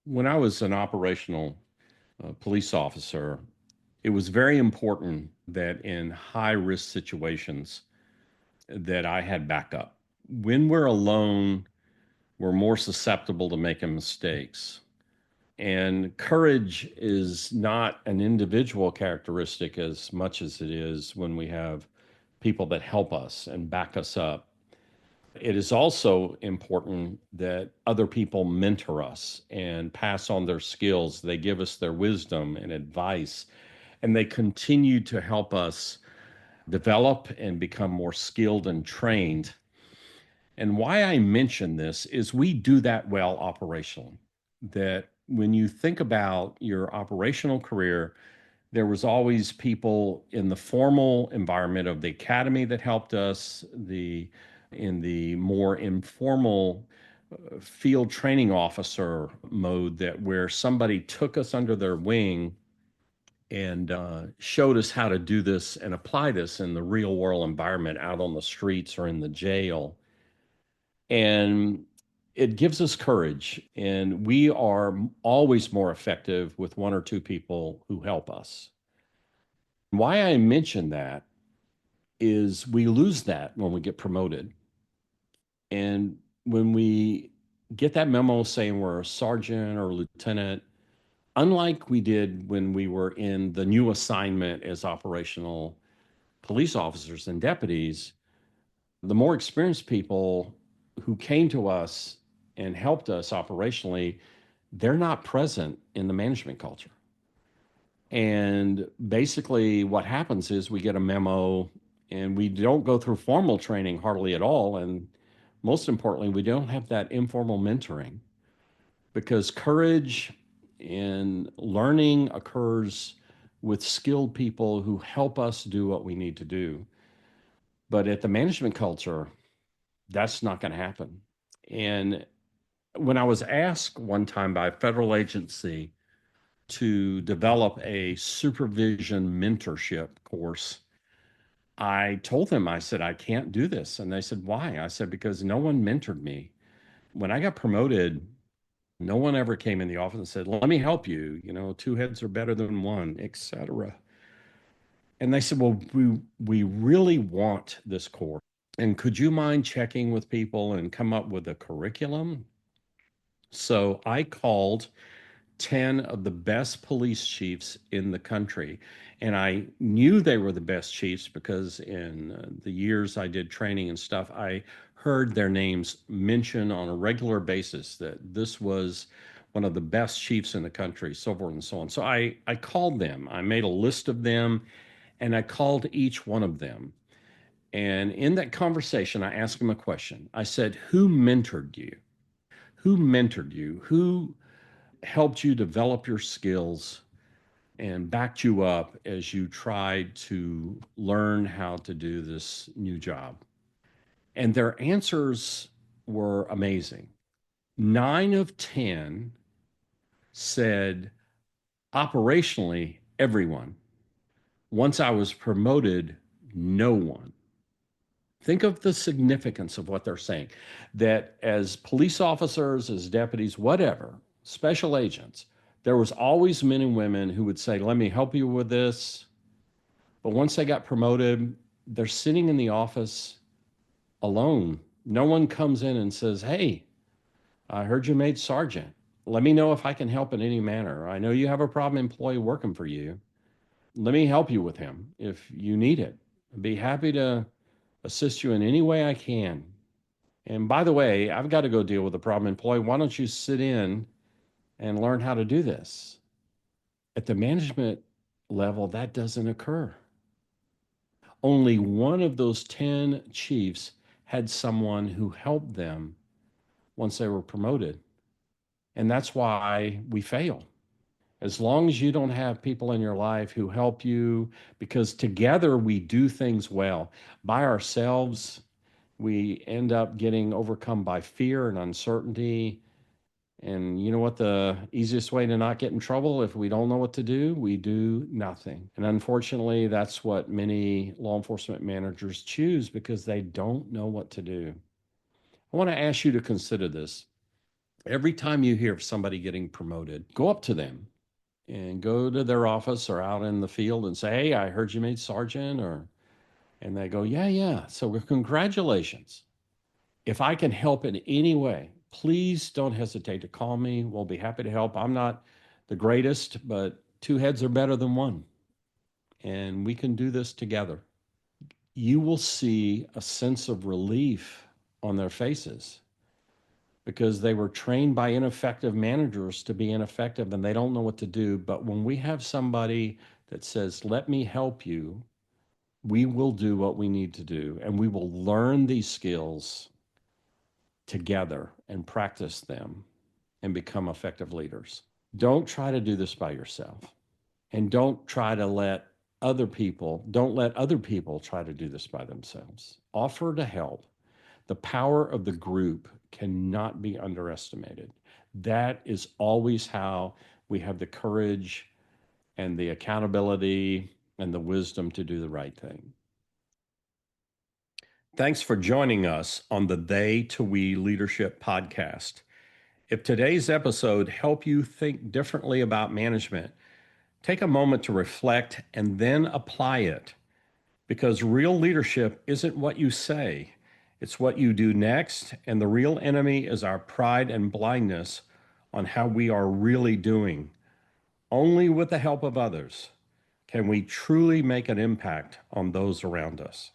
When I was an operational police officer, it was very important that in high risk situations that I had backup. When we're alone, we're more susceptible to making mistakes. And courage is not an individual characteristic as much as it is when we have people that help us and back us up. It is also important that other people mentor us and pass on their skills. They give us their wisdom and advice, and they continue to help us develop and become more skilled and trained. And why I mention this is we do that well operationally. That when you think about your operational career, there was always people in the formal environment of the academy that helped us, the in the more informal field training officer mode that where somebody took us under their wing and showed us how to do this and apply this in the real world environment out on the streets or in the jail. And it gives us courage. And we are always more effective with one or two people who help us. Why I mention that is we lose that when we get promoted. And when we get that memo saying we're a sergeant or lieutenant, unlike we did when we were in the new assignment as operational police officers and deputies, the more experienced people who came to us and helped us operationally, they're not present in the management culture. And basically, what happens is we get a memo and we don't go through formal training hardly at all. And most importantly, we don't have that informal mentoring because courage and learning occurs with skilled people who help us do what we need to do. But at the management culture, that's not going to happen. And when I was asked one time by a federal agency to develop a supervision mentorship course, I told them, I said, I can't do this. And they said, why? I said, because no one mentored me. When I got promoted, no one ever came in the office and said, let me help you. You know, two heads are better than one, etc. And they said, well, we really want this course. And could you mind checking with people and come up with a curriculum? So I called 10 of the best police chiefs in the country. And I knew they were the best chiefs because in the years I did training and stuff, I heard their names mentioned on a regular basis that this was one of the best chiefs in the country, so forth and so on. So I called them. I made a list of them and I called each one of them. And in that conversation, I asked them a question. I said, who mentored you? Who mentored you? Who helped you develop your skills and backed you up as you tried to learn how to do this new job? And their answers were amazing. 9 of 10 said, operationally, everyone. Once I was promoted, no one. Think of the significance of what they're saying. That as police officers, as deputies, whatever, special agents, there was always men and women who would say, let me help you with this. But once they got promoted, they're sitting in the office alone. No one comes in and says, hey, I heard you made sergeant. Let me know if I can help in any manner. I know you have a problem employee working for you. Let me help you with him if you need it. I'd be happy to assist you in any way I can. And by the way, I've got to go deal with a problem employee. Why don't you sit in and learn how to do this? At the management level, that doesn't occur. Only one of those 10 chiefs had someone who helped them once they were promoted. And that's why we fail. As long as you don't have people in your life who help you, because together we do things well. By ourselves, we end up getting overcome by fear and uncertainty. And you know what the easiest way to not get in trouble if we don't know what to do? We do nothing. And unfortunately, that's what many law enforcement managers choose because they don't know what to do. I want to ask you to consider this. Every time you hear of somebody getting promoted, go up to them and go to their office or out in the field and say, "Hey, I heard you made sergeant," or and they go, "Yeah, yeah. So congratulations. If I can help in any way, please don't hesitate to call me. We'll be happy to help. I'm not the greatest, but two heads are better than one, and we can do this together." You will see a sense of relief on their faces because they were trained by ineffective managers to be ineffective and they don't know what to do. But when we have somebody that says, "Let me help you," we will do what we need to do and we will learn these skills together and practice them and become effective leaders. Don't try to do this by yourself, and don't let other people try to do this by themselves. Offer to help. The power of the group cannot be underestimated. That is always how we have the courage and the accountability and the wisdom to do the right thing. Thanks for joining us on the They to We Leadership podcast. If today's episode helped you think differently about management, take a moment to reflect and then apply it, because real leadership isn't what you say, it's what you do next. And the real enemy is our pride and blindness on how we are really doing. Only with the help of others can we truly make an impact on those around us.